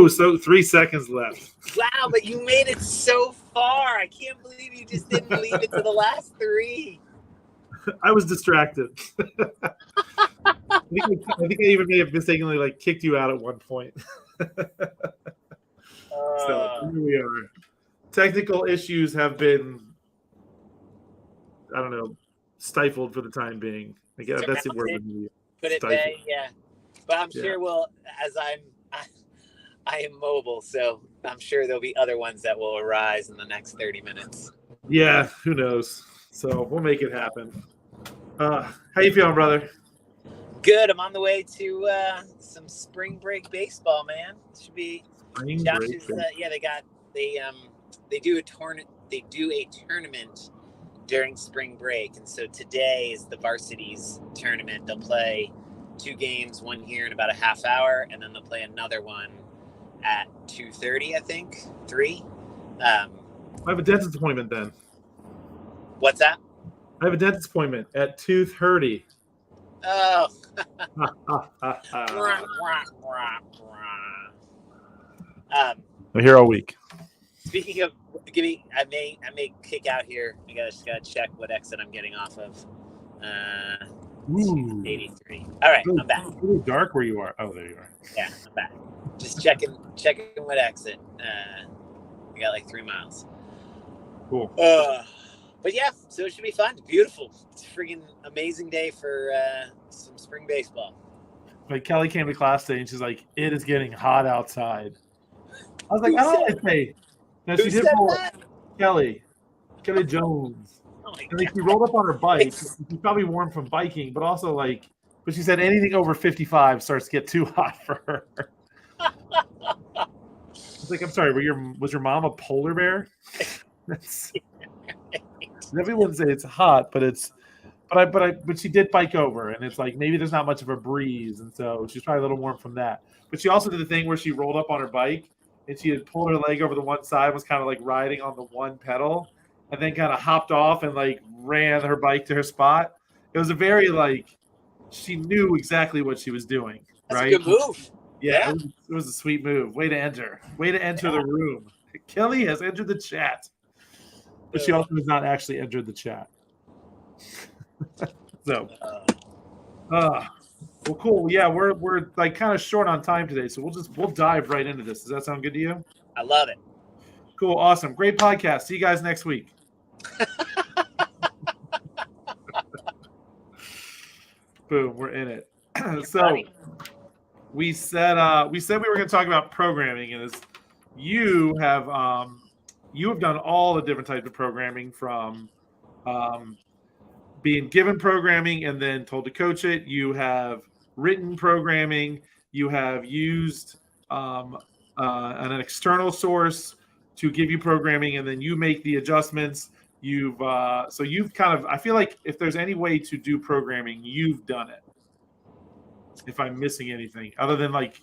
Oh, so 3 seconds left. Wow, but you made it so far. I can't believe you just didn't leave it to the last 3. I was distracted. I think I even may have mistakenly like kicked you out at one point. So here we are. Technical issues have been, I don't know, stifled for the time being. I guess that's the word. Put it bay, yeah. But I'm sure as I am mobile, so I'm sure there'll be other ones that will arise in the next 30 minutes. Yeah, who knows? So we'll make it happen. How you feeling, brother? Good. I'm on the way to some spring break baseball, man. It should be. Josh's, they do a tournament. They do a tournament during spring break, and so today is the varsities tournament. They'll play 2 games, one here in about a half hour, and then they'll play another one at 2:30, I think, 3. I have a dentist appointment then. What's that? I have a dentist appointment at 2:30. Oh. I'm here all week. Speaking of, I may kick out here. I just gotta check what exit I'm getting off of. 83. All right, I'm back. It's really dark where you are. Oh, there you are. Yeah, I'm back. Just checking what exit. We got like 3 miles. Cool. But yeah, so it should be fun. It's beautiful. It's a freaking amazing day for some spring baseball. Like Kelly came to class today and she's like, "It is getting hot outside." I was like, "I don't want to say." No, she did pull Kelly Jones. Oh my and like, she rolled up on her bike. She's probably warm from biking, but also like, but she said anything over 55 starts to get too hot for her. It's like, I'm sorry, was your mom a polar bear? Everyone say it's hot, but she did bike over, and it's like maybe there's not much of a breeze, and so she's probably a little warm from that. But she also did the thing where she rolled up on her bike and she had pulled her leg over the one side, was kind of like riding on the one pedal, and then kind of hopped off and like ran her bike to her spot. It was a very like she knew exactly what she was doing. That's right? a good move. Yeah. It was a sweet move. Way to enter the room. Kelly has entered the chat. But she also has not actually entered the chat. So, well, cool. Yeah, we're like kind of short on time today, so we'll dive right into this. Does that sound good to you? I love it. Cool, awesome, great podcast. See you guys next week. Boom, we're in it. So, we said we were going to talk about programming, and as you have done all the different types of programming from being given programming and then told to coach it. You have written programming. You have used an external source to give you programming, and then you make the adjustments. You've kind of, I feel like if there's any way to do programming, you've done it. If I'm missing anything, other than like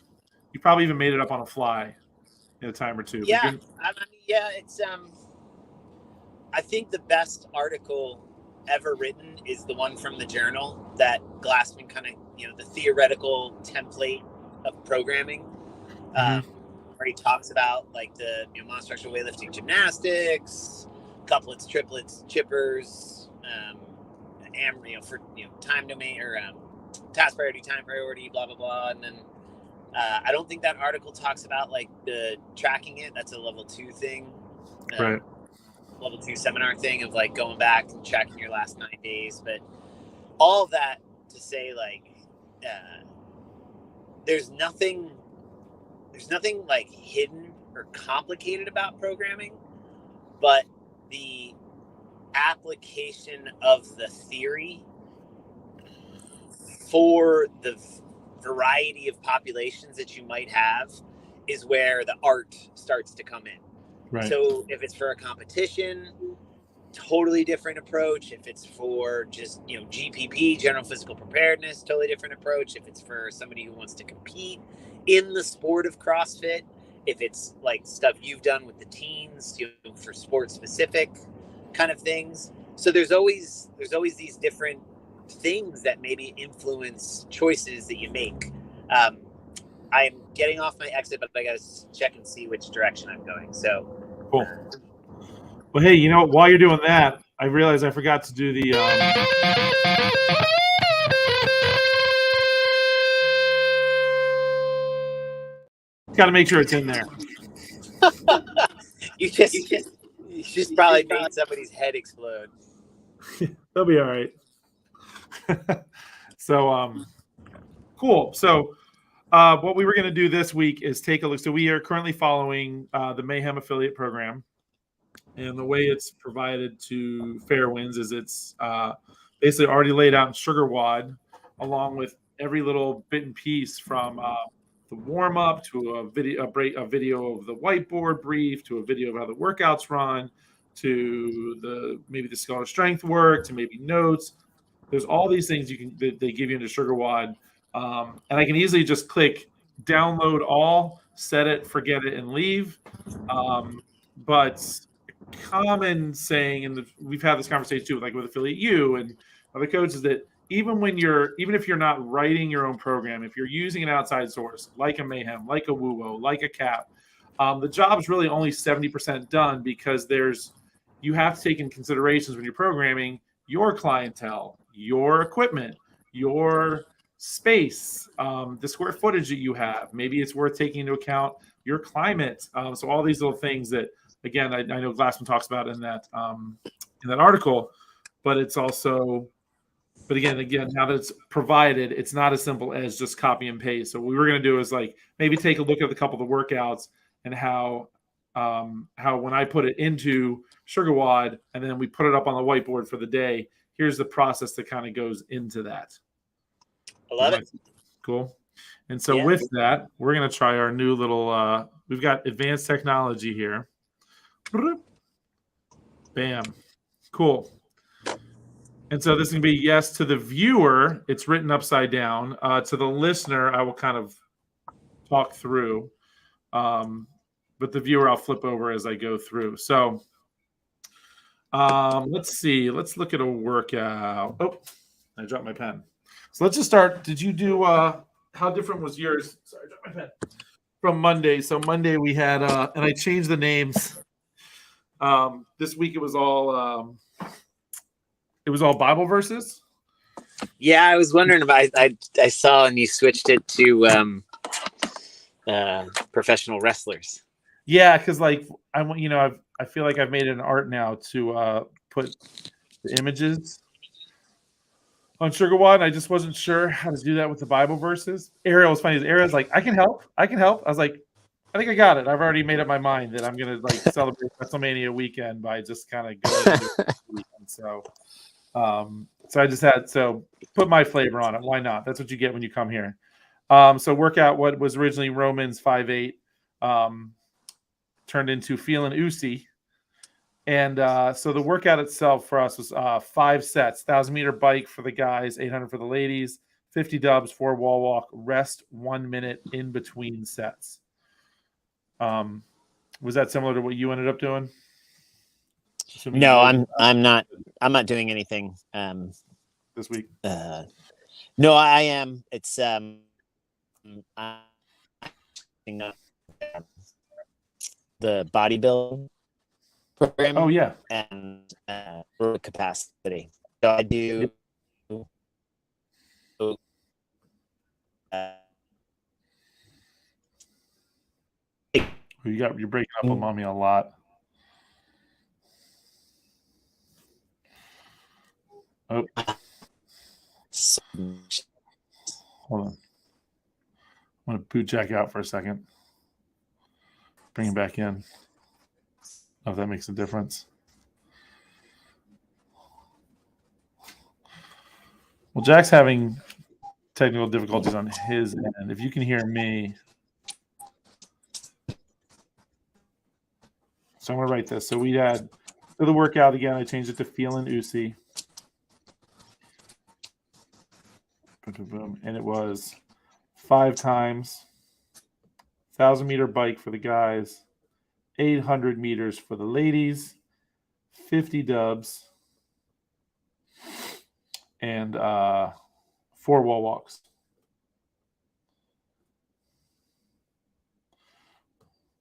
you probably even made it up on a fly in a time or two. Yeah, it's I think the best article ever written is the one from the Journal that Glassman kind of, the theoretical template of programming, where he talks about like the monostructural weightlifting gymnastics, couplets, triplets, chippers, for time domain or task priority, time priority, blah blah blah, and then I don't think that article talks about like the tracking it. That's a level 2 thing, right? Level 2 seminar thing of like going back and tracking your last 9 days. But all of that to say, like, there's nothing like hidden or complicated about programming, but the application of the theory for the variety of populations that you might have is where the art starts to come in. Right. So if it's for a competition, totally different approach. If it's for just, GPP, general physical preparedness, totally different approach. If it's for somebody who wants to compete in the sport of CrossFit, if it's like stuff you've done with the teens, for sport specific kind of things. So there's always these different things that maybe influence choices that you make. I'm getting off my exit, but I got to check and see which direction I'm going. So Cool. Well, hey, you know, while you're doing that, I realized I forgot to do the. Got to make sure it's in there. you just probably made somebody's head explode. They'll be all right. So, cool. So, what we were going to do this week is take a look. So, we are currently following the Mayhem affiliate program. And the way it's provided to Fairwinds is it's basically already laid out in sugar wad, along with every little bit and piece from the warm up to a video of the whiteboard brief to a video of how the workouts run to maybe the skill or strength work to maybe notes. There's all these things they give you into sugar wad, and I can easily just click download all, set it, forget it, and leave. But common saying, and we've had this conversation too, with Affiliate U and other coaches, that even if you're not writing your own program, if you're using an outside source like a Mayhem, like a Wuo, like a Cap, the job is really only 70% done, because you have to take in considerations when you're programming your clientele, your equipment, your space, the square footage that you have. Maybe it's worth taking into account your climate. So all these little things that, again, I know Glassman talks about in that article, but it's also, but again, now that it's provided, it's not as simple as just copy and paste. So what we were going to do is maybe take a look at a couple of the workouts and how when I put it into SugarWad and then we put it up on the whiteboard for the day, here's the process that kind of goes into that. I love it. Cool. And so with that, we're going to try our new little, we've got advanced technology here. Bam. Cool. And so this can be yes to the viewer. It's written upside down. To the listener, I will kind of talk through. But the viewer, I'll flip over as I go through. So let's see. Let's look at a workout. Oh, I dropped my pen. So let's just start. Did you do how different was yours? Sorry, I dropped my pen. From Monday. So Monday we had and I changed the names. This week it was all Bible verses. Yeah, I was wondering about. I saw, and you switched it to professional wrestlers. Yeah, because I feel like I've made it an art now to put the images on SugarWad. I just wasn't sure how to do that with the Bible verses. Ariel was funny. Ariel's like, I can help. I was like, I think I got it. I've already made up my mind that I'm gonna celebrate WrestleMania weekend by just kind of going into the weekend. So I just had put my flavor on it. Why not? That's what you get when you come here. So work out what was originally Romans 5:8, turned into Feeling Oozy. And so the workout itself for us was 5 sets, 1,000-meter bike for the guys, 800 for the ladies, 50 dubs, 4 wall walk, rest 1 minute in between sets. Was that similar to what you ended up doing? No, I'm not doing anything this week. No, I am. It's the bodybuilding program. Oh yeah, and capacity. So I do. You're breaking up on me a lot. Oh, hold on. I'm gonna boot Jack out for a second. Bring him back in. I don't know if that makes a difference. Well, Jack's having technical difficulties on his end. If you can hear me. So I'm going to write this. So we had, for the workout again, I changed it to Feeling Oozy. And it was 5 times, 1,000-meter bike for the guys, 800 meters for the ladies, 50 dubs, and 4 wall walks.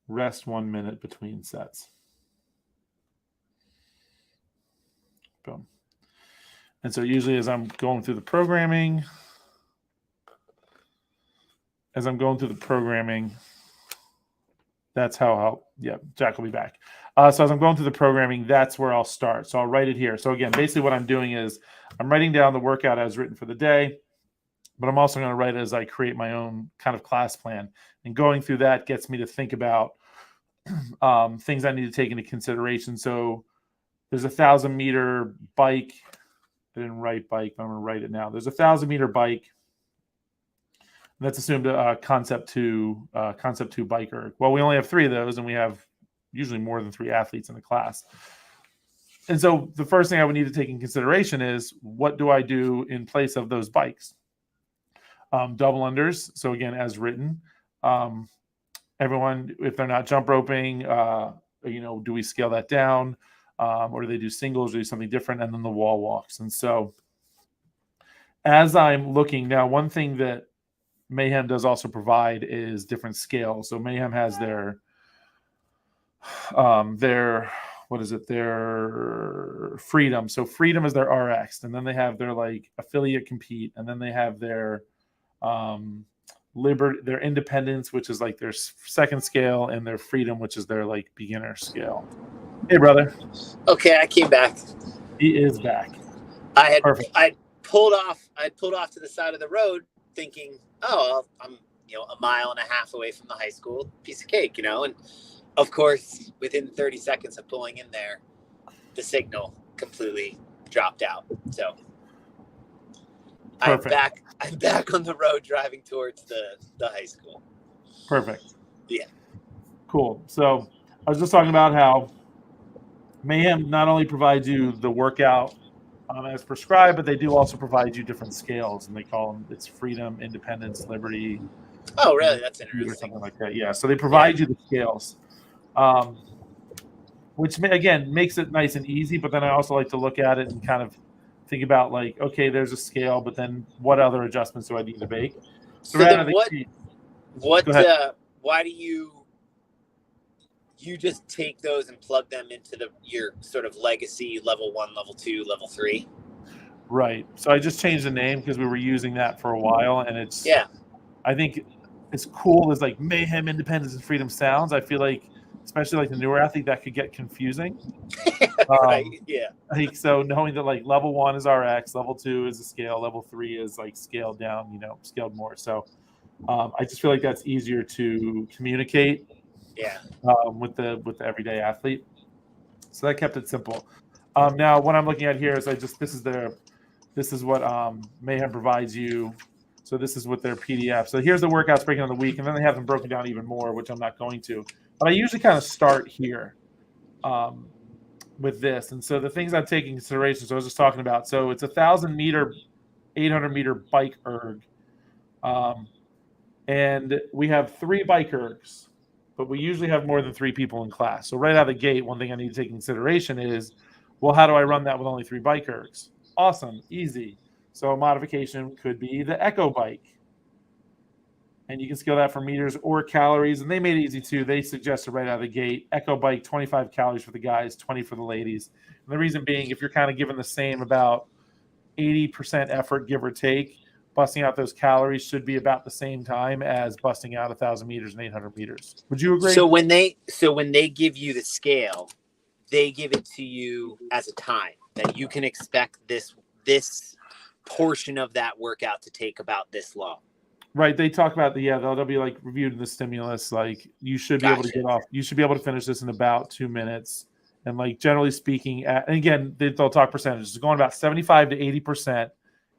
Rest 1 minute between sets. Boom. And so usually as I'm going through the programming, that's how Jack will be back. So as I'm going through the programming, that's where I'll start. So I'll write it here. So again, basically what I'm doing is I'm writing down the workout as written for the day, but I'm also going to write it as I create my own kind of class plan. And going through that gets me to think about things I need to take into consideration. So there's a 1,000-meter bike. I didn't write bike, but I'm going to write it now. There's a 1,000-meter bike. And that's assumed concept two bike erg. Well, we only have 3 of those, and we have usually more than 3 athletes in the class. And so the first thing I would need to take in consideration is, what do I do in place of those bikes? Double unders. So again, as written, everyone, if they're not jump roping, do we scale that down? Or do they do singles or do something different? And then the wall walks. And so as I'm looking now, one thing that Mayhem does also provide is different scales. So Mayhem has their Freedom. So Freedom is their RX, and then they have their like affiliate compete, and then they have their their Independence, which is like their second scale, and their Freedom, which is their like beginner scale. Hey, brother. Okay, I came back. He is back. Perfect. I pulled off to the side of the road, thinking, oh, I'm a mile and a half away from the high school, piece of cake, and of course within 30 seconds of pulling in there, the signal completely dropped out. So I'm back on the road driving towards the high school. Perfect. Yeah. Cool. So I was just talking about how Mayhem not only provides you the workout as prescribed, but they do also provide you different scales, and they call them, it's Freedom, Independence, Liberty. Oh, really? That's interesting. Or something like that. Yeah. So they provide you the scales, which again makes it nice and easy. But then I also like to look at it and kind of think about like, okay, there's a scale, but then what other adjustments do I need to make? So then why do you just take those and plug them into your sort of legacy level 1, level 2, level 3? Right. So I just changed the name because we were using that for a while, and I think as cool as like Mayhem, Independence, and Freedom sounds, I feel like, especially like the newer athlete, that could get confusing. Right. Yeah. Like, so knowing that like level 1 is RX, level 2 is a scale, level 3 is like scaled down, scaled more. So I just feel like that's easier to communicate. Yeah. With the everyday athlete. So that kept it simple. Now what I'm looking at here is this is what Mayhem provides you. So this is what their PDF. So here's the workouts breaking on the week, and then they have them broken down even more, which I'm not going to. But I usually kind of start here with this. And so the things I'm taking into consideration, so I was just talking about. So it's a 1,000-meter, 800-meter bike erg. And we have 3 bike ergs, but we usually have more than 3 people in class. So right out of the gate, one thing I need to take into consideration is, well, how do I run that with only 3 bike ergs? Awesome, easy. So a modification could be the Echo bike. And you can scale that for meters or calories. And they made it easy too. They suggested right out of the gate, Echo bike, 25 calories for the guys, 20 for the ladies. And the reason being, if you're kind of given the same about 80% effort, give or take, busting out those calories should be about the same time as busting out 1,000 meters and 800 meters. Would you agree? So when they give you the scale, they give it to you as a time that you can expect this portion of that workout to take about this long. Right. They talk about they'll be like reviewed in the stimulus. Like you should be able to get off. You should be able to finish this in about 2 minutes. And like generally speaking, and again, they'll talk percentages. It's going about 75 to 80%.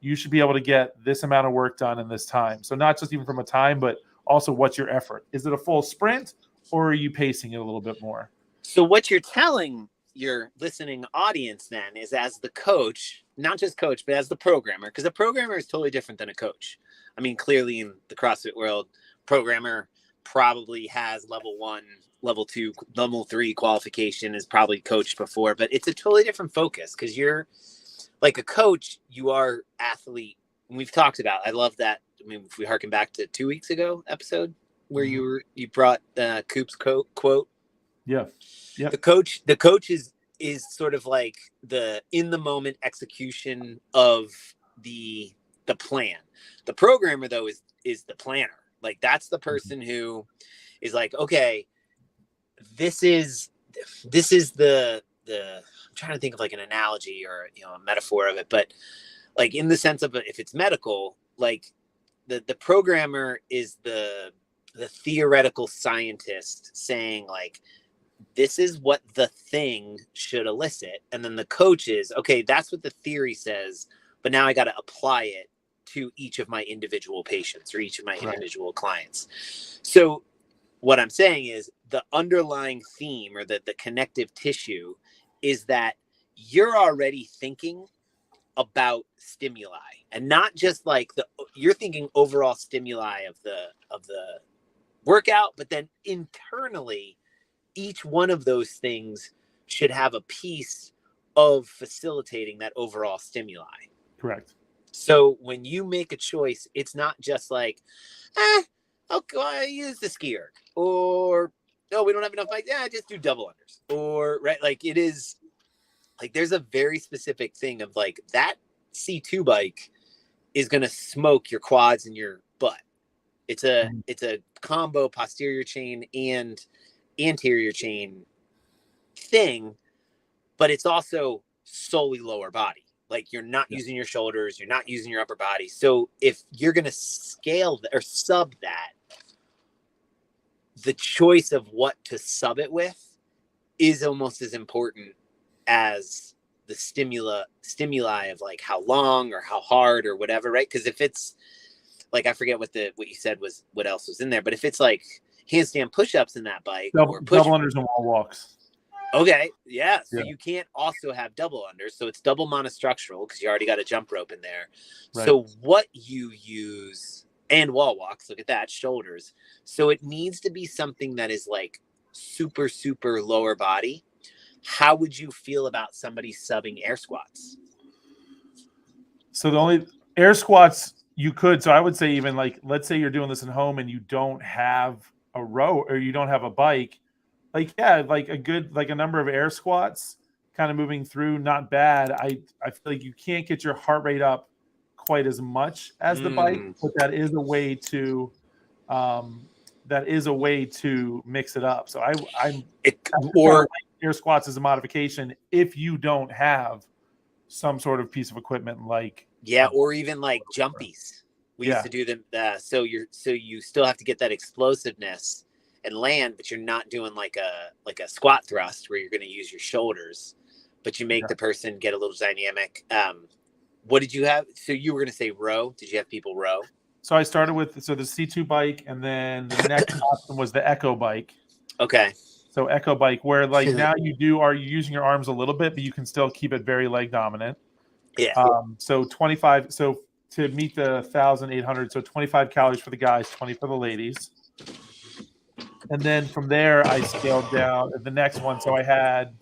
You should be able to get this amount of work done in this time. So not just even from a time, but also what's your effort? Is it a full sprint, or are you pacing it a little bit more? So what you're telling your listening audience then is, as the coach, not just coach, but as the programmer, because a programmer is totally different than a coach. I mean, clearly in the CrossFit world, programmer probably has level 1, level 2, level 3 qualification, is probably coached before, but it's a totally different focus because you're like a coach, you are athlete. And we've talked about, I love that. I mean, if we harken back to 2 weeks ago episode, where you brought Coop's quote. Yeah. Yep. The coach is sort of like the in the moment execution of the plan. The programmer though is the planner. Like that's the person who is like, okay, this is the I'm trying to think of like an analogy or a metaphor of it, but like in the sense of if it's medical, like the programmer is the theoretical scientist saying like this is what the thing should elicit, and then the coach is okay, that's what the theory says, but now I got to apply it to each of my individual patients or each of my individual clients. So what I'm saying is the underlying theme or the connective tissue is that you're already thinking about stimuli, and not just like you're thinking overall stimuli of the workout, but then internally each one of those things should have a piece of facilitating that overall stimuli. Correct. So when you make a choice, it's not just like, I'll use the ski erg, or no, we don't have enough bikes. Yeah, just do double unders, or right, like it is like there's a very specific thing of like that C2 bike is gonna smoke your quads and your butt. It's a combo posterior chain and anterior chain thing, but it's also solely lower body. Like you're not using your shoulders, you're not using your upper body. So if you're going to scale or sub that, the choice of what to sub it with is almost as important as the stimuli of like how long or how hard or whatever, right? Because if it's like, I forget what you said was what else was in there, but if it's like handstand push-ups in that bike, double unders and wall walks. Okay, yeah. So you can't also have double unders. So it's double monostructural because you already got a jump rope in there. Right. So what you use and wall walks, look at that, shoulders. So it needs to be something that is like super, super lower body. How would you feel about somebody subbing air squats? So the only air squats you could, so I would say even like, let's say you're doing this at home and you don't have a row or you don't have a bike, like, yeah, like a number of air squats kind of moving through, not bad. I feel like you can't get your heart rate up quite as much as the bike, but that is a way to mix it up. So I'm air squats as a modification if you don't have some sort of piece of equipment like or even like jumpies. We used to do them. So you still have to get that explosiveness and land, but you're not doing like a squat thrust where you're going to use your shoulders, but you make the person get a little dynamic. What did you have? So you were going to say row. Did you have people row? So I started with the C2 bike, and then the next option was the Echo bike. Okay. So Echo bike, where like now you're using your arms a little bit, but you can still keep it very leg dominant. Yeah. So 25. So to meet the 1,800, so 25 calories for the guys, 20 for the ladies. And then from there, I scaled down the next one. So I had,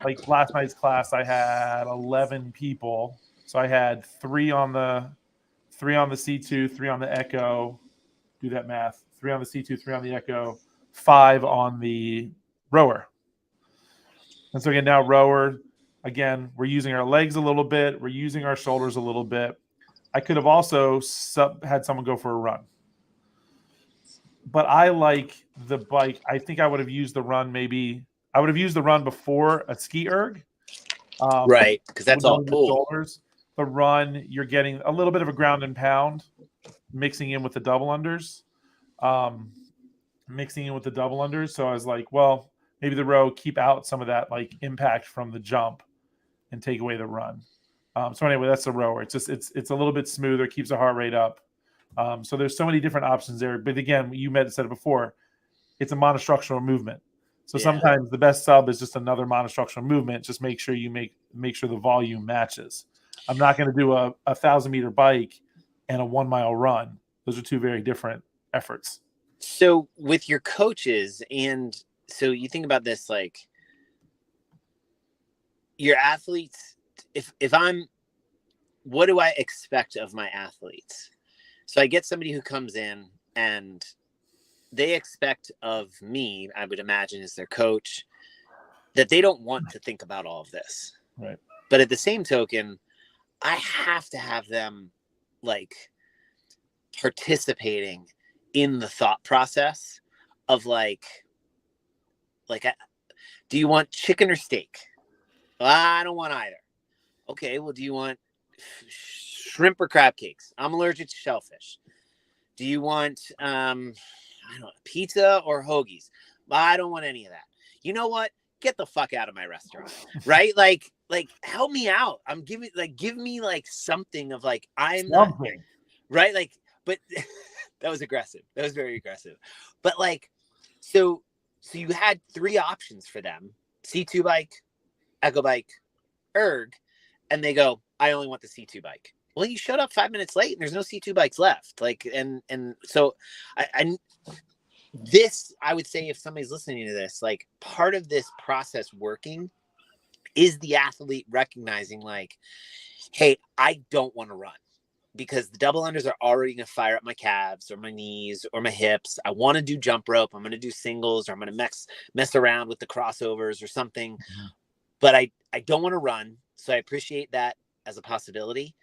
like last night's class, I had 11 people. So I had three on the C2, 3 on the Echo. Do that math. 3 on the C2, 3 on the Echo, 5 on the rower. And so again, now rower, again, we're using our legs a little bit. We're using our shoulders a little bit. I could have also had someone go for a run. But I like the bike. I think I would have used the run I would have used the run before a ski erg. Right, because that's all pull. Shoulders. The run, you're getting a little bit of a ground and pound, mixing in with the double unders. So I was like, well, maybe the row, keep out some of that like impact from the jump and take away the run. So anyway, that's the rower. It's just it's a little bit smoother, keeps the heart rate up. So there's so many different options there. But again, you said it before, it's a monostructural movement. So sometimes the best sub is just another monostructural movement. Just make sure you make sure the volume matches. I'm not going to do a 1,000-meter bike and a 1-mile run. Those are two very different efforts. So with your coaches, and so you think about this, like your athletes, what do I expect of my athletes? So I get somebody who comes in and they expect of me, I would imagine, as their coach, that they don't want to think about all of this. Right. But at the same token, I have to have them like participating in the thought process of like, do you want chicken or steak? Well, I don't want either. Okay, well, do you want shrimp or crab cakes? I'm allergic to shellfish. Do you want I don't know, pizza or hoagies? Well, I don't want any of that. You know what? Get the fuck out of my restaurant, right? Like help me out. I'm giving give me like something of like I'm not right. Like, but that was aggressive. That was very aggressive. But like, so you had 3 options for them: C2 bike, Echo bike, erg, and they go, I only want the C2 bike. Well, you showed up 5 minutes late and there's no C2 bikes left. Like, and so I this, I would say, if somebody's listening to this, like part of this process working is the athlete recognizing like, hey, I don't want to run because the double unders are already going to fire up my calves or my knees or my hips. I want to do jump rope. I'm going to do singles, or I'm going to mess around with the crossovers or something. Mm-hmm. But I don't want to run. So I appreciate that as a possibility.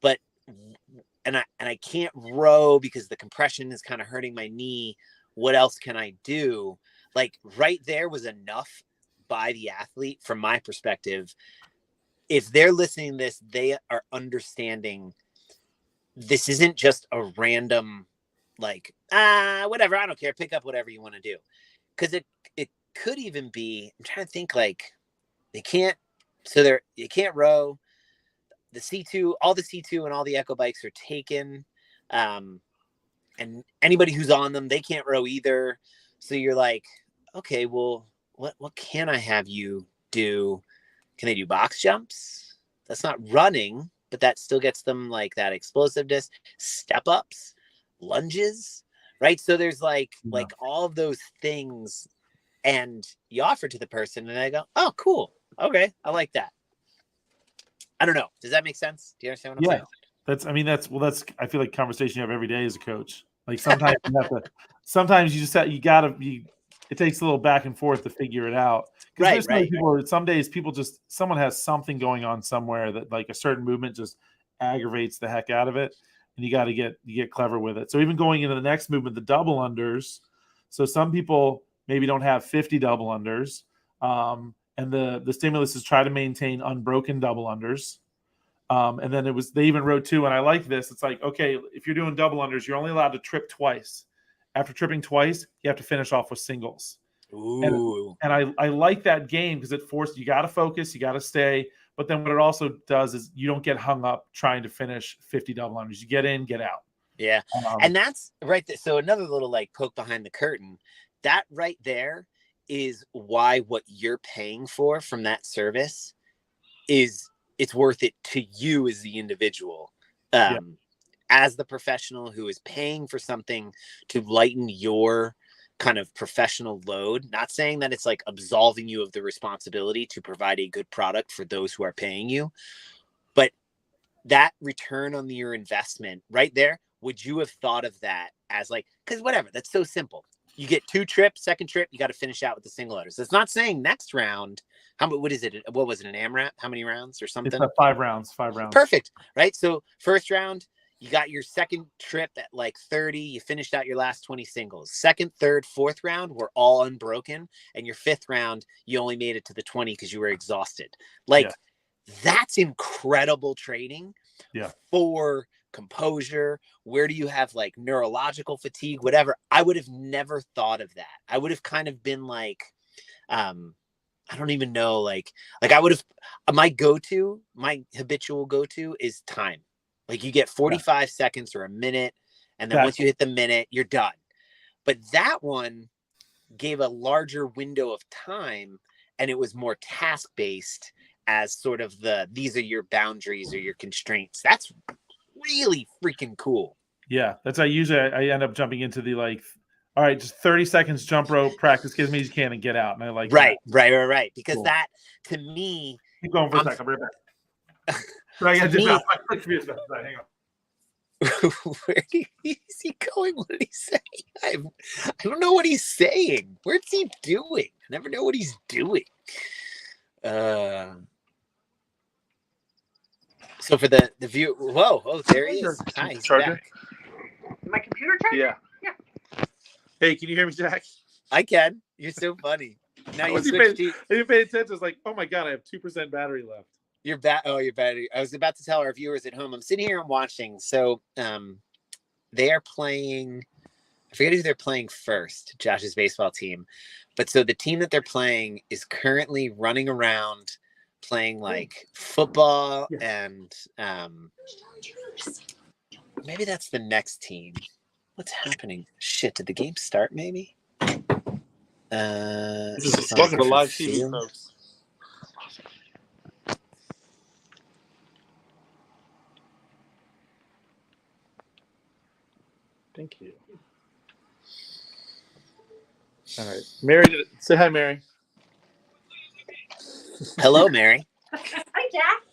But and I can't row because the compression is kind of hurting my knee. What else can I do? Like right there was enough by the athlete from my perspective. If they're listening to this, they are understanding this isn't just a random like, whatever, I don't care, pick up whatever you want to do. Because it could even be, I'm trying to think, like they can't, so you can't row. The C2, all the C2 and all the Echo bikes are taken. And anybody who's on them, they can't row either. So you're like, okay, well, what can I have you do? Can they do box jumps? That's not running, but that still gets them like that explosiveness, step ups, lunges, right? So there's like all of those things, and you offer to the person and I go, oh, cool. Okay. I like that. I don't know. Does that make sense? Do you understand what I'm saying? That's I feel like conversation you have every day as a coach. Like sometimes sometimes you just it takes a little back and forth to figure it out. Because some days someone has something going on somewhere that like a certain movement just aggravates the heck out of it. And you got to get clever with it. So even going into the next movement, the double unders. So some people maybe don't have 50 double unders. And the stimulus is try to maintain unbroken double unders. And then they even wrote 2, and I like this. It's like, okay, if you're doing double unders, you're only allowed to trip twice. After tripping twice, you have to finish off with singles. Ooh. And I like that game because it forced you got to focus, you got to stay. But then what it also does is you don't get hung up trying to finish 50 double unders. You get in, get out. Yeah. And that's right there. So another little like poke behind the curtain, that right there is why what you're paying for from that service it's worth it to you as the individual, as the professional who is paying for something to lighten your kind of professional load. Not saying that it's like absolving you of the responsibility to provide a good product for those who are paying you, but that return on your investment right there, would you have thought of that as like, because whatever, that's so simple. You get 2 trips, second trip, you got to finish out with the single letters. It's not saying next round, what is it? What was it, an AMRAP? How many rounds or something? It's 5 rounds. Perfect, right? So first round, you got your second trip at like 30, you finished out your last 20 singles. Second, third, fourth round were all unbroken. And your 5th round, you only made it to the 20 because you were exhausted. Like, that's incredible training for composure. Where do you have like neurological fatigue, whatever? I would have never thought of that. I would have kind of been like, I don't even know, like I would have, my habitual go-to is time. Like you get 45 seconds or a minute, and then once you hit the minute, you're done. But that one gave a larger window of time, and it was more task-based as sort of these are your boundaries or your constraints. That's really freaking cool. Yeah, that's I end up jumping into the like, all right, just 30 seconds jump rope practice, give me as you can and get out. And I like right. Because cool. That to me, keep going for a second. I'll be right back. Hang on. Where is he going? What did he say? I don't know what he's saying. What's he doing? I never know what he's doing. So for the view, oh, there he is. Hi, he's back. My computer charger? Yeah. Hey, can you hear me, Jack? I can. You're so funny. Now you switched. I didn't pay attention. I was like, oh my god, I have 2% battery left. Your battery. I was about to tell our viewers at home. I'm sitting here and watching. So, they are playing. I forget who they're playing first. Josh's baseball team, but so the team that they're playing is currently running around playing like football and maybe that's the next team. What's happening? Shit! Did the game start? Maybe. This is welcome to live TV, folks. Thank you. All right, Mary, say hi, Mary. Hello, Mary. Hi, Jack.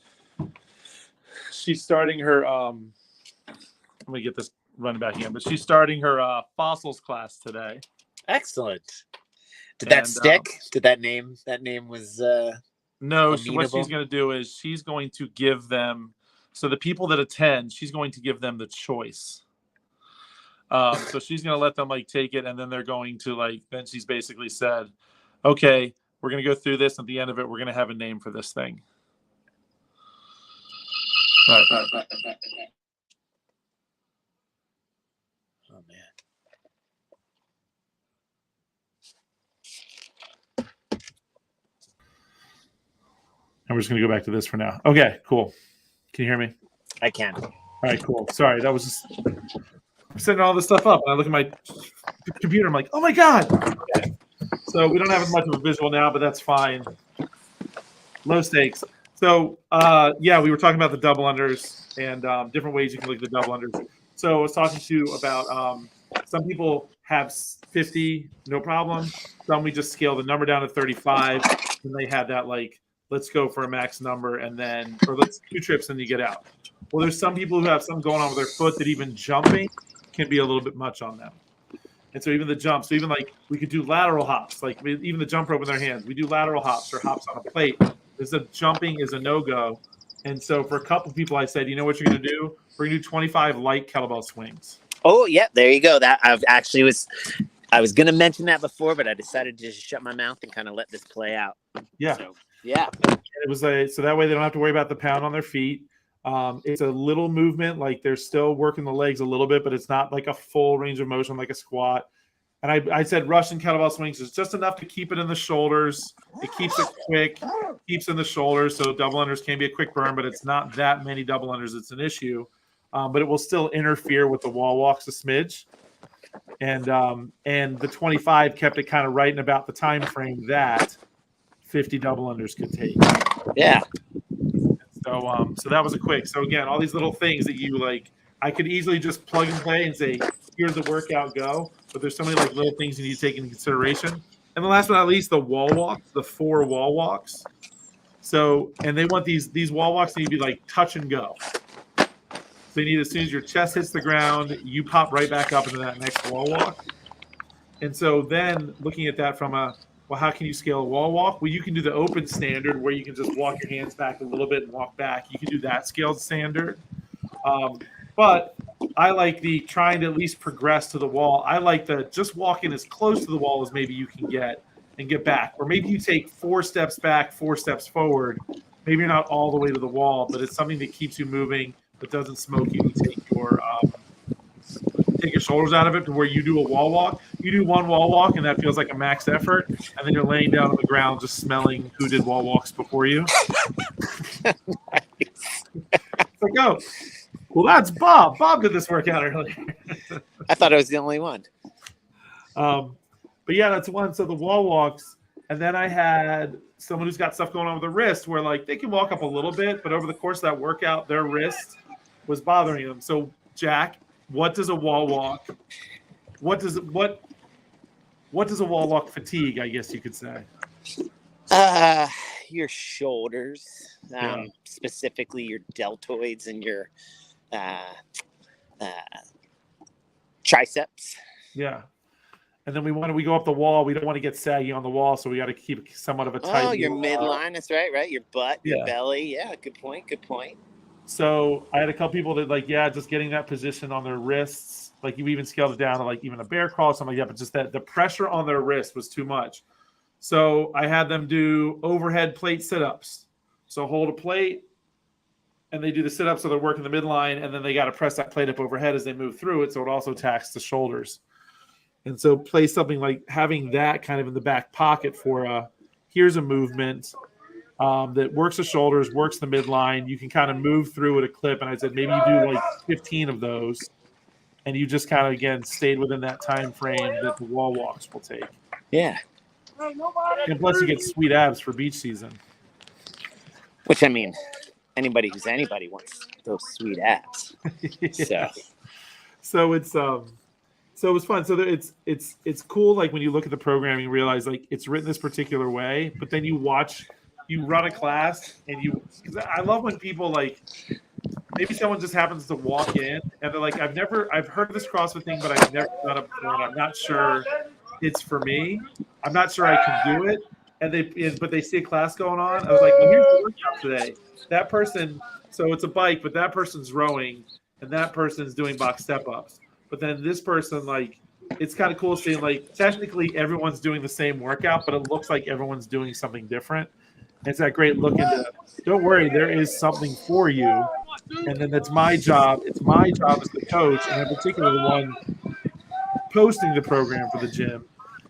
She's starting her. Let me get this running back again. But she's starting her fossils class today. Excellent. Did that stick? Did that name? That name was. No. What she's going to do is she's going to give them. So the people that attend, she's going to give them the choice. So she's going to let them like take it, and then they're going to like. Then she's basically said, "Okay, we're going to go through this. At the end of it, we're going to have a name for this thing." Right. Oh man. And we're just going to go back to this for now. Okay, cool. Can you hear me? I can. All right, cool. Sorry, that was just. I'm setting all this stuff up, and I look at my computer. I'm like, oh my god. Okay. So we don't have as much of a visual now, but that's fine. Low stakes. So we were talking about the double unders and different ways you can look at the double unders. So I was talking to you about some people have 50, no problem. Some we just scale the number down to 35, and they have that like, let's go for a max number, and then or let's 2 trips and you get out. Well, there's some people who have something going on with their foot that even jumping can be a little bit much on them. And so even the jumps, so even like we could do lateral hops, like even the jump rope in their hands, we do lateral hops or hops on a plate. Jumping is a no-go. And so for a couple people, I said, you know what you're going to do? We're going to do 25 light kettlebell swings. Oh, yeah, there you go. That I was going to mention that before, but I decided to just shut my mouth and kind of let this play out. Yeah. So, yeah. It was so that way they don't have to worry about the pound on their feet. It's a little movement, like they're still working the legs a little bit, but it's not like a full range of motion like a squat. And I said Russian kettlebell swings is just enough to keep it in the shoulders. It keeps it quick, keeps in the shoulders. So double unders can be a quick burn, but it's not that many double unders. It's an issue. But it will still interfere with the wall walks a smidge. And the 25 kept it kind of right in about the time frame that 50 double unders could take. Yeah. So that was a quick. So again, all these little things that you like, I could easily just plug and play and say, here's the workout, go. But there's so many like little things you need to take into consideration. And the last but not least, the wall walks, the 4 wall walks. So, and they want these wall walks need to be like touch and go. So you need, as soon as your chest hits the ground, you pop right back up into that next wall walk. And so then looking at that from well, how can you scale a wall walk? Well, you can do the open standard where you can just walk your hands back a little bit and walk back. You can do that scaled standard. But I like the trying to at least progress to the wall. I like the just walking as close to the wall as maybe you can get and get back. Or maybe you take 4 steps back, 4 steps forward. Maybe you're not all the way to the wall, but it's something that keeps you moving, but doesn't smoke you. Take your shoulders out of it to where you do a wall walk. You do 1 wall walk, and that feels like a max effort. And then you're laying down on the ground just smelling who did wall walks before you. It's like, oh, well, that's Bob. Bob did this workout earlier. I thought I was the only one. But yeah, that's one. So the wall walks. And then I had someone who's got stuff going on with the wrist where like they can walk up a little bit, but over the course of that workout, their wrist was bothering them. So Jack, what does a wall walk? What does a wall walk fatigue, I guess you could say? Your shoulders, specifically your deltoids and your triceps. Yeah. And then we go up the wall. We don't want to get saggy on the wall, so we got to keep somewhat of a tight. Oh, your midline. That's right. Your butt, your belly. Yeah, good point. So I had a couple people that just getting that position on their wrists. Like you even scaled it down to like even a bear crawl or something like that. But just that the pressure on their wrist was too much. So I had them do overhead plate sit-ups. So hold a plate, and they do the sit-ups, so they're working the midline, and then they got to press that plate up overhead as they move through it, so it also taxes the shoulders. And so play something like having that kind of in the back pocket for here's a movement that works the shoulders, works the midline. You can kind of move through at a clip. And I said maybe you do like 15 of those, and you just kind of, again, stayed within that time frame that the wall walks will take. Yeah. And plus you get sweet abs for beach season. Which, I mean, anybody who's anybody wants those sweet abs. Yeah. So it's so it was fun. So it's cool. Like when you look at the programming, you realize like it's written this particular way, but then you run a class and because I love when people like, maybe someone just happens to walk in and they're like, I've heard of this CrossFit thing, but I've never done it before. And I'm not sure it's for me. I'm not sure I can do it. But they see a class going on. I was like, well, here's the workout today. That person, so it's a bike, but that person's rowing and that person's doing box step ups. But then this person, like, it's kind of cool seeing, like, technically everyone's doing the same workout, but it looks like everyone's doing something different. It's that great look into, don't worry, there is something for you. And then that's my job. It's my job as the coach, and in particular the one posting the program for the gym,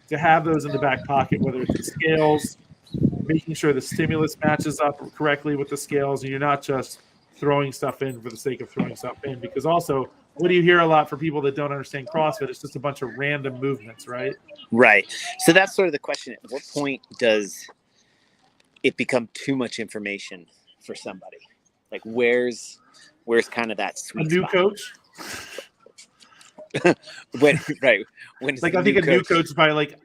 to have those in the back pocket, whether it's the scales, making sure the stimulus matches up correctly with the scales, and you're not just throwing stuff in for the sake of throwing stuff in. Because also, what do you hear a lot for people that don't understand CrossFit? It's just a bunch of random movements, right? Right. So that's sort of the question. At what point does it become too much information for somebody? Like where's kind of that sweet spot? A new coach? when like I think a new coach is probably like,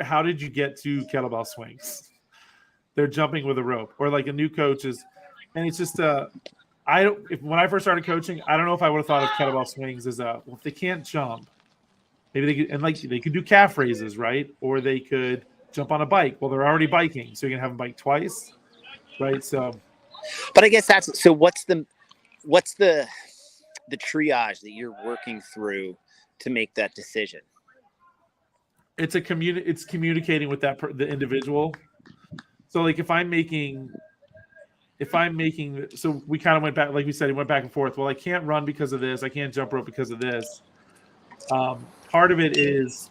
how did you get to kettlebell swings? They're jumping with a rope. Or like a new coach is, and it's just when I first started coaching, I don't know if I would have thought of kettlebell swings as if they can't jump, maybe they could do calf raises, right? Or they could jump on a bike. Well, they're already biking, so you can have them bike twice, right? So, but I guess what's the triage that you're working through to make that decision? It's communicating with the individual. So like if I'm making, so we kind of went back, like we said, it went back and forth. Well, I can't run because of this. I can't jump rope because of this. Part of it is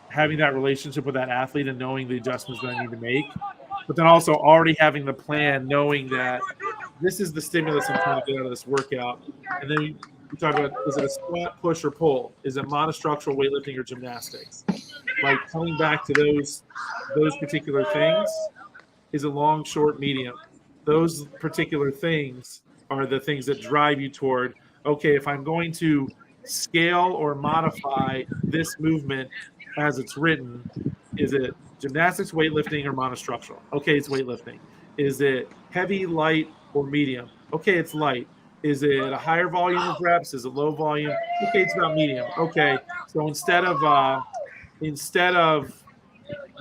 having that relationship with that athlete and knowing the adjustments that I need to make, but then also already having the plan, knowing that this is the stimulus I'm trying to get out of this workout. And then we talk about, is it a squat, push, or pull? Is it monostructural weightlifting or gymnastics? Like coming back to those particular things. Is it long, short, medium? Those particular things are the things that drive you toward, okay, if I'm going to scale or modify this movement as it's written, is it gymnastics, weightlifting, or monostructural? Okay, it's weightlifting. Is it heavy, light, or medium? Okay, it's light. Is it a higher volume of reps? Is it low volume? Okay, it's about medium. Okay, so instead of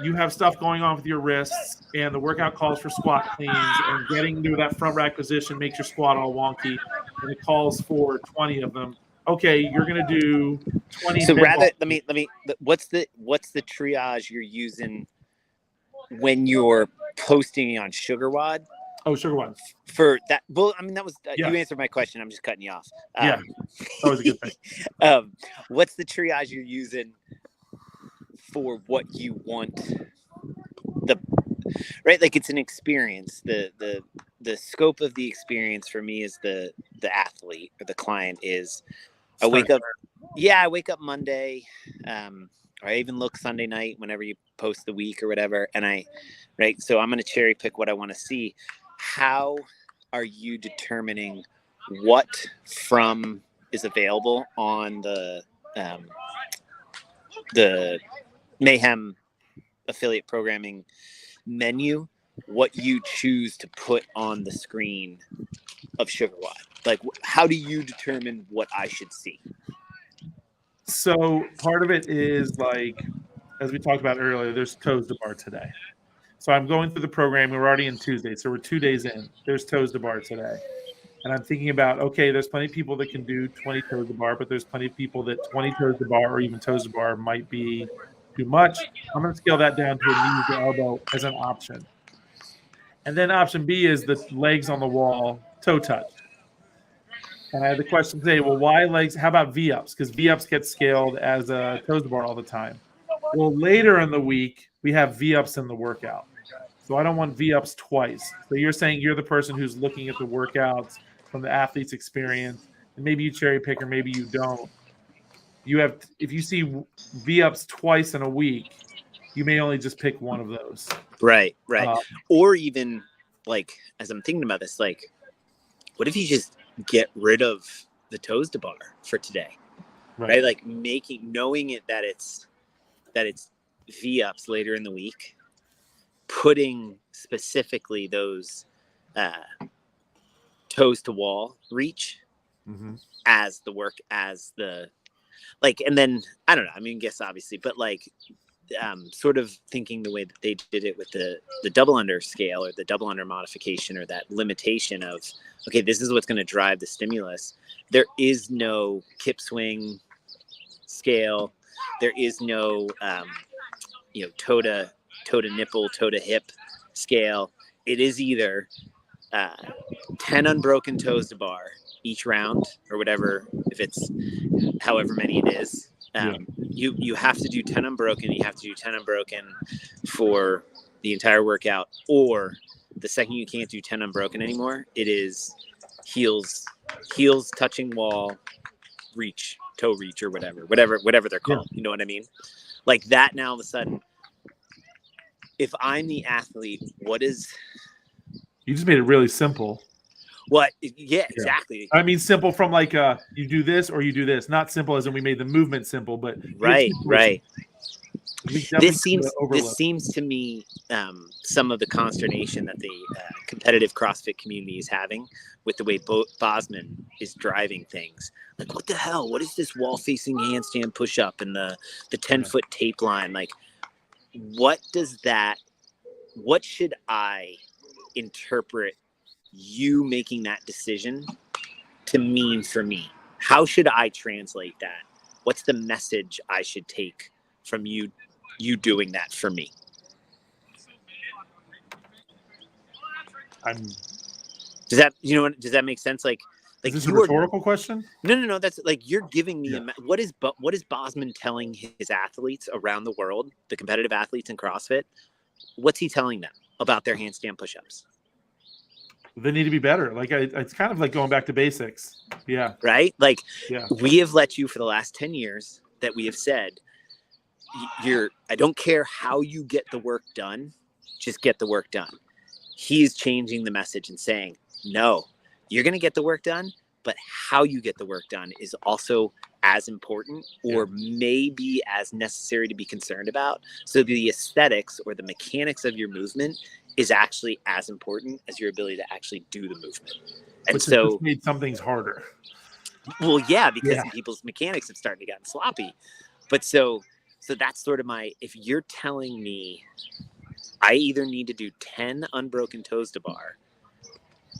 you have stuff going on with your wrists and the workout calls for squat cleans and getting into that front rack position makes your squat all wonky and it calls for 20 of them. Okay, you're going to do 20. So rather, let me, what's the triage you're using when you're posting on SugarWOD? Oh, SugarWOD. For that, well, I mean, that was, you answered my question. I'm just cutting you off. Yeah, that was a good thing. What's the triage you're using for what you want? Right, like it's an experience. The scope of the experience for me is the athlete or the client is. I wake up Monday, or I even look Sunday night whenever you post the week or whatever, and so I'm going to cherry pick what I want to see. How are you determining what from is available on the Mayhem affiliate programming menu, what you choose to put on the screen of SugarWOD? Like, how do you determine what I should see? So part of it is like, as we talked about earlier, there's toes to bar today. So I'm going through the program. We're already in Tuesday, so we're 2 days in. There's toes to bar today. And I'm thinking about, okay, there's plenty of people that can do 20 toes to bar, but there's plenty of people that 20 toes to bar or even toes to bar might be too much. I'm going to scale that down to a knee to elbow as an option. And then option B is the legs on the wall, toe touch. And I had the question today, well, why legs? How about V-ups? Because V-ups get scaled as a toes to bar all the time. Well, later in the week, we have V-ups in the workout. So I don't want V-ups twice. So you're saying you're the person who's looking at the workouts from the athlete's experience, and maybe you cherry pick or maybe you don't. You have, if you see V-ups twice in a week, you may only just pick one of those. Right. Or even like, as I'm thinking about this, like, what if you just get rid of the toes to bar for today? Right? Like knowing it that it's V-ups later in the week, putting specifically those toes to wall reach as the work, as the, like, and then I don't know, I mean, guess obviously, but like sort of thinking the way that they did it with the double under scale or the double under modification, or that limitation of, okay, this is what's going to drive the stimulus. There is no kip swing scale. There is no toe to nipple, toe to hip scale. It is either 10 unbroken toes to bar each round, or whatever, if it's however many it is. You have to do 10 unbroken. You have to do 10 unbroken for the entire workout. Or the second you can't do 10 unbroken anymore, it is heels touching wall, reach, toe reach, or whatever they're called. You know what I mean? Like that. Now all of a sudden, if I'm the athlete, what is? You just made it really simple. What? Yeah, exactly. I mean, simple from like you do this or you do this. Not simple as in we made the movement simple, but right. This seems to me some of the consternation that the competitive CrossFit community is having with the way Bosman is driving things. Like, what the hell? What is this wall-facing handstand push-up and the 10-foot tape line? Like, what should I interpret you making that decision to mean for me? How should I translate that? What's the message I should take from you doing that for me? Does that make sense? Like is this a rhetorical question? No. That's like, you're giving me what is Bosman telling his athletes around the world, the competitive athletes in CrossFit? What's he telling them about their handstand push-ups? They need to be better. Like it's kind of like going back to basics. Yeah. Right. Like we have let you for the last 10 years that we have said, I don't care how you get the work done, just get the work done. He's changing the message and saying, no, you're going to get the work done, but how you get the work done is also as important, or maybe as necessary to be concerned about. So the aesthetics or the mechanics of your movement is actually as important as your ability to actually do the movement. And which so just made some things harder. Well, because people's mechanics have started to get sloppy. But so that's sort of if you're telling me I either need to do 10 unbroken toes to bar,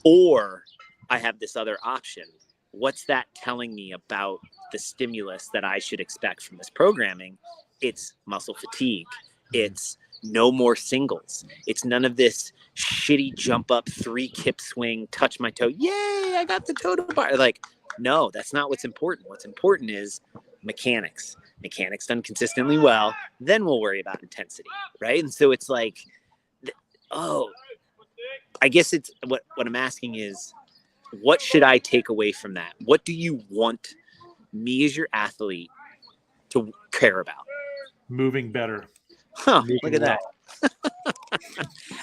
or I have this other option, what's that telling me about the stimulus that I should expect from this programming? It's muscle fatigue. It's no more singles. It's none of this shitty jump up, 3 kip swing, touch my toe. Yay, I got the toe to bar. Like, no, that's not what's important. What's important is mechanics done consistently well. Then we'll worry about intensity. Right. And so it's like, I guess it's what I'm asking is, what should I take away from that? What do you want me as your athlete to care about? Moving better. Look at that.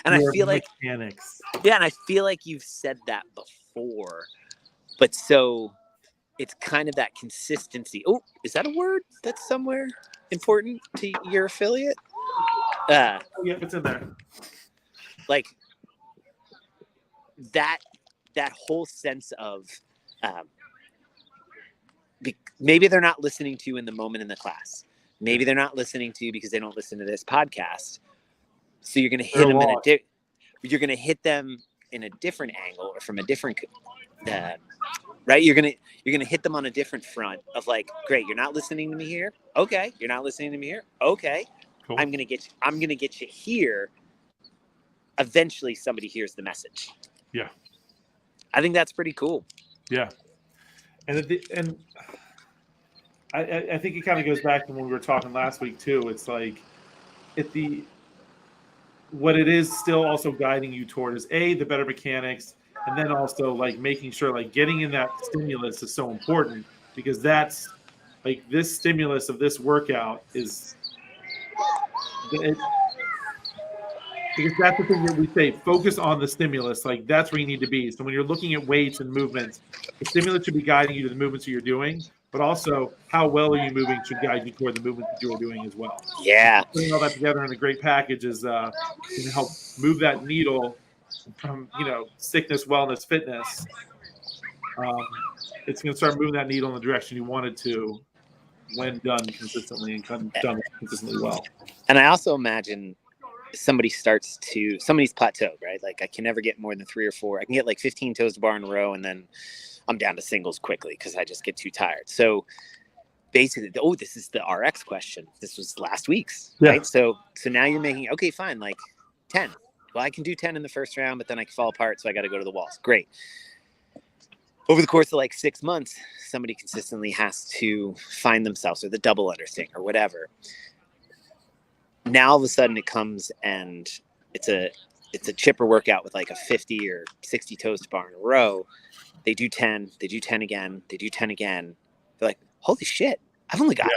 And I feel like mechanics. Yeah, and I feel like you've said that before, but so it's kind of that consistency. Oh, is that a word that's somewhere important to your affiliate? Yeah, it's in there. Like that whole sense of maybe they're not listening to you in the moment in the class. Maybe they're not listening to you because they don't listen to this podcast. So you're going to hit them you're going to hit them in a different angle or from a different, right? You're going to hit them on a different front of like, great, you're not listening to me here. Okay. You're not listening to me here. Okay. Cool. I'm going to get you here. Eventually somebody hears the message. Yeah. I think that's pretty cool. Yeah. And I think it kind of goes back to when we were talking last week too. It's like what it is still also guiding you toward is the better mechanics, and then also like making sure like getting in that stimulus is so important, because that's like this stimulus of this workout is because that's the thing that we say, focus on the stimulus. Like that's where you need to be. So when you're looking at weights and movements, the stimulus should be guiding you to the movements that you're doing, but also how well are you moving should guide you toward the movements that you're doing as well. Yeah. Putting all that together in a great package is going to help move that needle from, sickness, wellness, fitness. It's going to start moving that needle in the direction you want it to when done consistently and done consistently well. And I also imagine somebody's plateaued, right? Like I can never get more than 3 or 4. I can get like 15 toes to bar in a row, and then I'm down to singles quickly because I just get too tired. So basically, this is the RX question. This was last week's, right? So now you're making, okay, fine, like 10. Well, I can do 10 in the first round, but then I can fall apart, so I got to go to the walls. Great. Over the course of like 6 months, somebody consistently has to find themselves, or the double underthing or whatever. Now all of a sudden it comes and it's a chipper workout with like a 50 or 60 toes to bar in a row. They do 10, they do 10 again, they do 10 again. They're like, holy shit, I've only got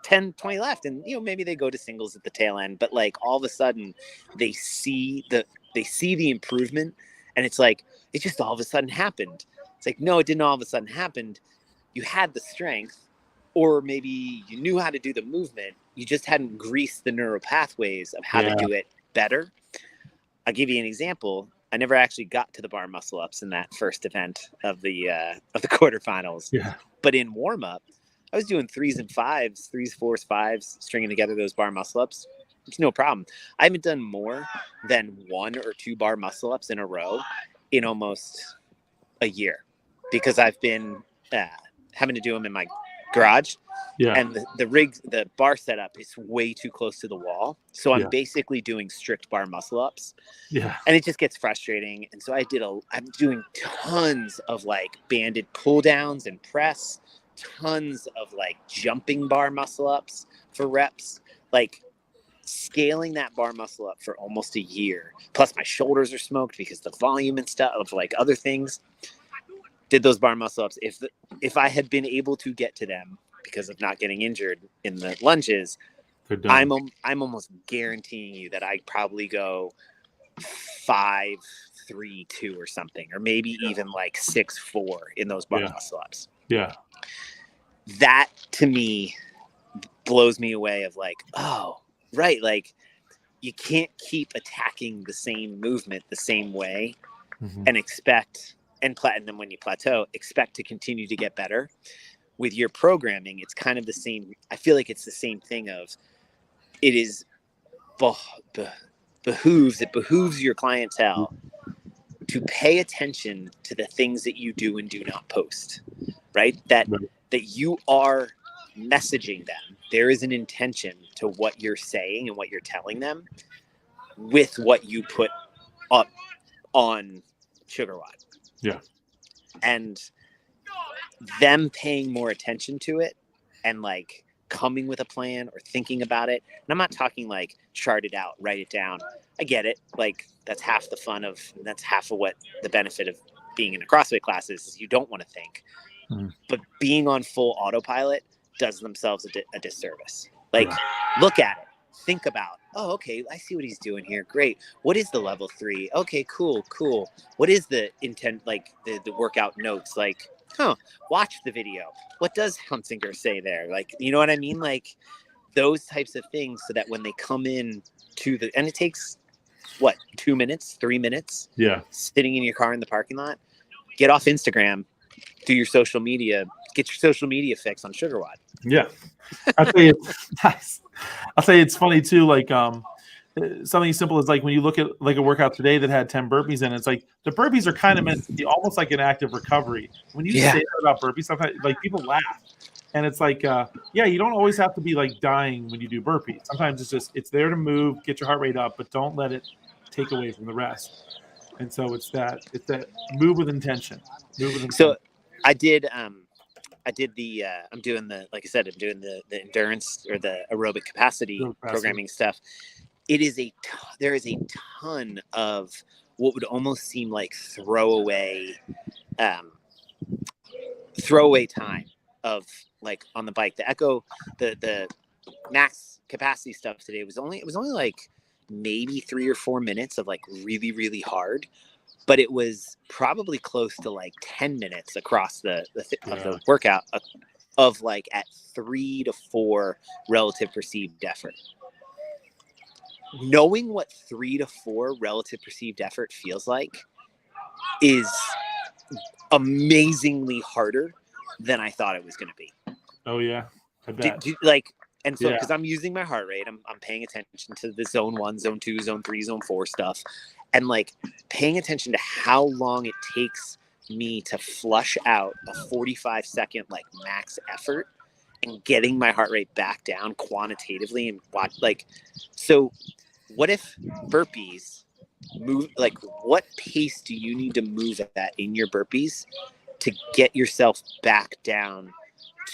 10, 20 left. And maybe they go to singles at the tail end, but like all of a sudden they see the improvement, and it's like it just all of a sudden happened. It's like, no, it didn't all of a sudden happen. You had the strength, or maybe you knew how to do the movement. You just hadn't greased the neural pathways of how to do it better. I'll give you an example. I never actually got to the bar muscle ups in that first event of the quarterfinals. Yeah. But in warm up, I was doing 3s and 5s, 3s, 4s, 5s, stringing together those bar muscle ups. It's no problem. I haven't done more than 1 or 2 bar muscle ups in a row in almost a year, because I've been having to do them in my garage. Yeah. And the bar setup is way too close to the wall. So I'm basically doing strict bar muscle ups. Yeah. And it just gets frustrating. And so I'm doing tons of like banded pull downs and press, tons of like jumping bar muscle ups for reps, like scaling that bar muscle up for almost a year. Plus my shoulders are smoked because the volume and stuff of like other things. Did those bar muscle ups. If I had been able to get to them because of not getting injured in the lunges, I'm almost guaranteeing you that I probably go 5, 3, 2 or something, or maybe even like 6, 4 in those bar muscle ups. Yeah. That to me blows me away of like, oh, right. Like you can't keep attacking the same movement the same way and expect, and then when you plateau, expect to continue to get better. With your programming, it's kind of the same. I feel like it's the same thing of it is behooves your clientele to pay attention to the things that you do and do not post, right? That you are messaging them. There is an intention to what you're saying and what you're telling them with what you put up on SugarWOD. Yeah. And them paying more attention to it and like coming with a plan or thinking about it. And I'm not talking like chart it out, write it down. I get it. Like that's half the fun that's half of what the benefit of being in a CrossFit class is you don't want to think. But being on full autopilot does themselves a disservice. Like look at it, think about, oh, okay, I see what he's doing here. Great. What is the level 3? Okay, cool. What is the intent? Like the workout notes, like, watch the video. What does Hunsinger say there? Like, you know what I mean? Like those types of things, so that when they come in and it takes 2 minutes, 3 minutes, sitting in your car in the parking lot, get off Instagram, do your social media, Get your social media fix on Sugar Wad. Yeah. I'll tell you, nice. I'll tell you, it's funny too. Like, something as simple as like when you look at like a workout today that had 10 burpees in it, it's like the burpees are kind of meant to be almost like an active recovery. When you say that about burpees, sometimes like people laugh. And it's like, you don't always have to be like dying when you do burpees. Sometimes it's there to move, get your heart rate up, but don't let it take away from the rest. And so it's that move with intention. So I did the I'm doing the, like I said, I'm doing the endurance or the aerobic capacity programming stuff. There is a ton of what would almost seem like throwaway time of like on the bike. The Echo, the max capacity stuff today was only like maybe 3 or 4 minutes of like really, really hard, but it was probably close to like 10 minutes across of the workout of like at 3 to 4 relative perceived effort. Knowing what 3 to 4 relative perceived effort feels like is amazingly harder than I thought it was going to be. Oh yeah, I bet. And so because I'm using my heart rate, I'm paying attention to the zone 1, zone 2, zone 3, zone 4 stuff, and like paying attention to how long it takes me to flush out a 45-second like max effort and getting my heart rate back down quantitatively and watch like. So what if burpees move, like what pace do you need to move at in your burpees to get yourself back down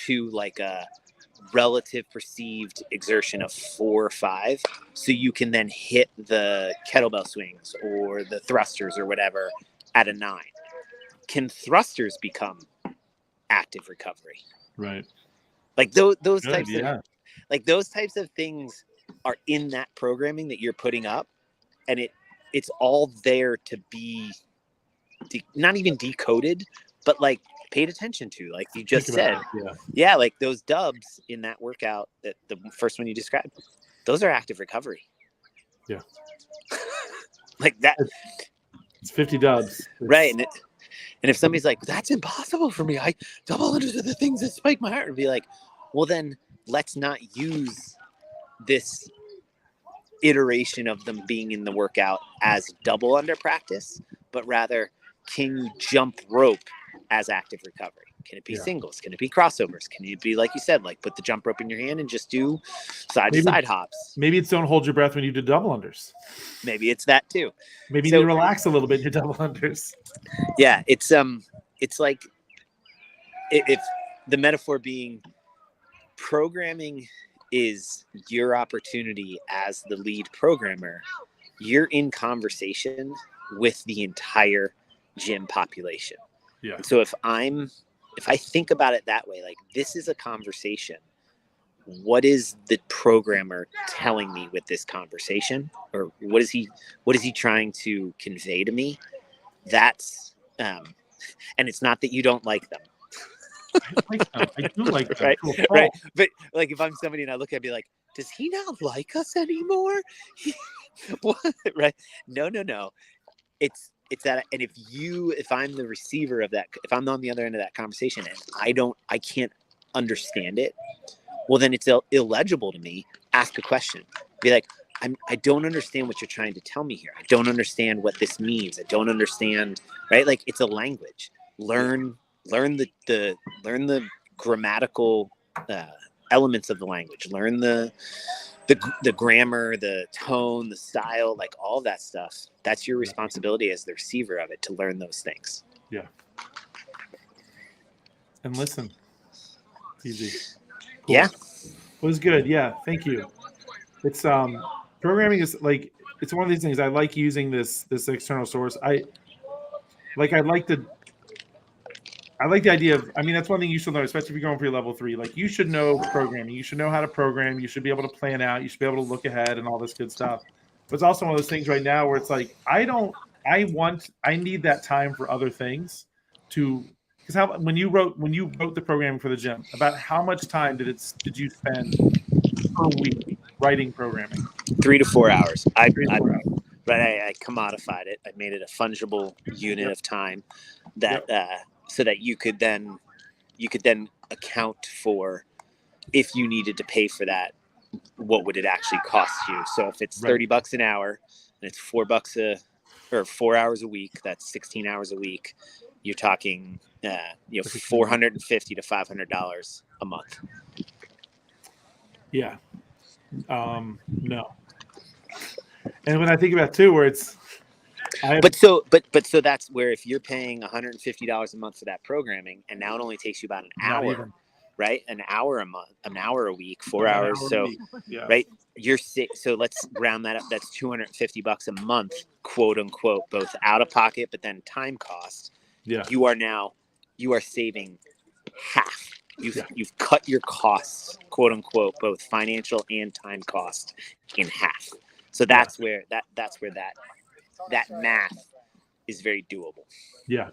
to like a relative perceived exertion of 4 or 5, so you can then hit the kettlebell swings or the thrusters or whatever at a 9? Can thrusters become active recovery? Right. Like those types of like those types of things are in that programming that you're putting up, and it's all there to be not even decoded, but like paid attention to, like you just said. Like those dubs in that workout, that the first one you described, those are active recovery. Like that, it's 50 dubs, right? And if somebody's like, that's impossible for me, I double unders are the things that spike my heart, and be like, well then let's not use this iteration of them being in the workout as double under practice, but rather, can you jump rope as active recovery? Can it be singles? Can it be crossovers? Can it be, like you said, like put the jump rope in your hand and just do side to side hops? Maybe it's don't hold your breath when you do double unders. Maybe it's that too. Maybe you need to relax a little bit in your double unders. Yeah, it's like if the metaphor being programming is your opportunity as the lead programmer, you're in conversation with the entire gym population. Yeah. And so if I think about it that way, like this is a conversation, what is the programmer telling me with this conversation, or what is he trying to convey to me? That's and it's not that you don't like them. I like them. I do like them. Right. Cool. Right. But like if I'm somebody and I look at it, I'd be like, does he not like us anymore? What? Right. No. It's that, and if I'm the receiver of that, if I'm on the other end of that conversation and I can't understand it, well then it's illegible to me. Ask a question. Be like, I don't understand what you're trying to tell me here. I don't understand what this means. I don't understand. Right. Like it's a language. Learn the grammatical elements of the language. Learn the grammar, the tone, the style, like all that stuff. That's your responsibility as the receiver of it, to learn those things. Yeah. And listen. It's easy. Cool. Yeah. It was good. Yeah. Thank you. It's programming is like, it's one of these things. I like using this external source. I like the idea of, I mean, that's one thing you should know, especially if you're going for your level 3. Like you should know programming. You should know how to program. You should be able to plan out. You should be able to look ahead and all this good stuff. But it's also one of those things right now where it's like, I need that time for other things because when you wrote the programming for the gym, about how much time did you spend per week writing programming? 3 to 4 hours. I commodified it. I made it a fungible unit of time that so that you could you could then account for if you needed to pay for that, what would it actually cost you? So if it's $30 an hour and it's $4 4 hours a week, that's 16 hours a week. You're talking, $450 to $500 a month. Yeah. No. And when I think about too, where it's, But so that's where if you're paying $150 a month for that programming, and now it only takes you about an hour, right? An hour a month, an hour a week, 4 hours. So, right, so let's round that up. That's $250 a month, quote unquote, both out of pocket, but then time cost. Yeah. You are saving half. You've cut your costs, quote unquote, both financial and time cost in half. So that's where that math is very doable. Yeah.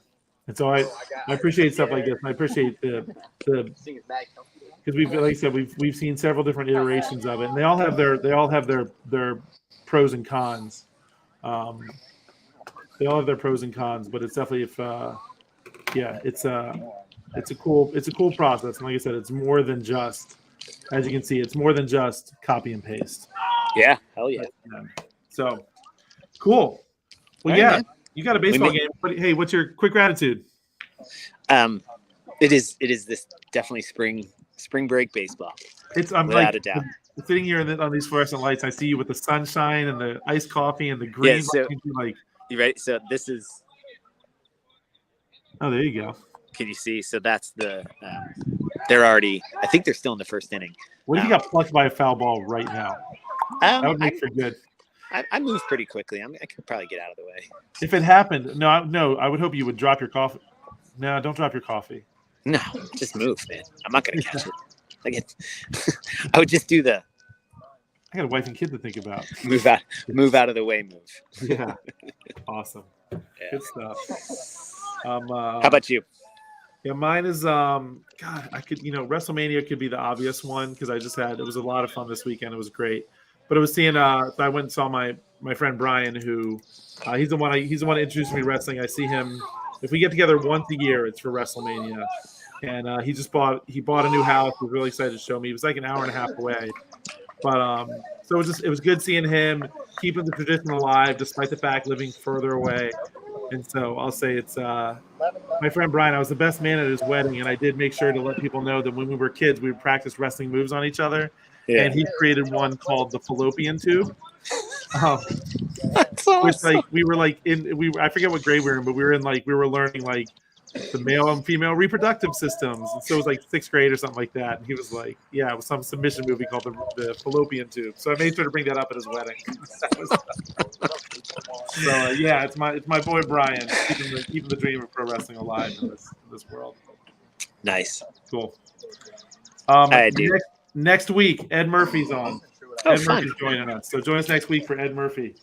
And so I appreciate stuff like this. And I appreciate the because we've seen several different iterations of it, and they all have their pros and cons. They all have their pros and cons, but it's definitely it's a cool process. And like I said, it's more than just, as you can see, it's more than just copy and paste. Yeah, hell yeah. So cool. Well, right, you got a baseball game. But hey, what's your quick gratitude? It is this definitely spring break baseball. I'm without a doubt. Sitting here on these fluorescent lights, I see you with the sunshine and the iced coffee and the green. Yeah, so, you right? So this is. Oh, there you go. Can you see? So that's they're already. I think they're still in the first inning. What if you got plucked by a foul ball right now? That would make for good. I move pretty quickly. I could probably get out of the way. If it happened, no, I would hope you would drop your coffee. No, don't drop your coffee. No, just move, man. I'm not gonna catch it. I would just do the. I got a wife and kid to think about. Move out of the way. Move. Yeah. Awesome. Yeah. Good stuff. How about you? Yeah, mine is WrestleMania could be the obvious one because it was a lot of fun this weekend. It was great. But I was seeing so I went and saw my friend Brian, who he's the one that introduced me to wrestling. I see him if we get together once a year, it's for WrestleMania. And he bought a new house. He was really excited to show me. He was like an hour and a half away. But so it was good seeing him keeping the tradition alive despite the fact living further away. And so I'll say it's my friend Brian. I was the best man at his wedding, and I did make sure to let people know that when we were kids, we would practice wrestling moves on each other. Yeah. And he created one called the fallopian tube. That's awesome. Which we were I forget what grade we were in, but we were learning the male and female reproductive systems. And so it was like 6th grade or something like that. And he was like, yeah, it was some submission movie called the fallopian tube. So I made sure to bring that up at his wedding. So it's my boy Brian keeping the dream of pro wrestling alive in this world. Nice. Cool. I do. Next week, Ed Murphy's on. Ed Murphy's joining us. So join us next week for Ed Murphy.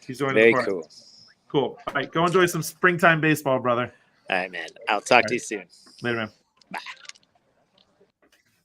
He's joining Very the party. cool. Cool. All right, go enjoy some springtime baseball, brother. All right, man. I'll talk to you soon. Later, man. Bye.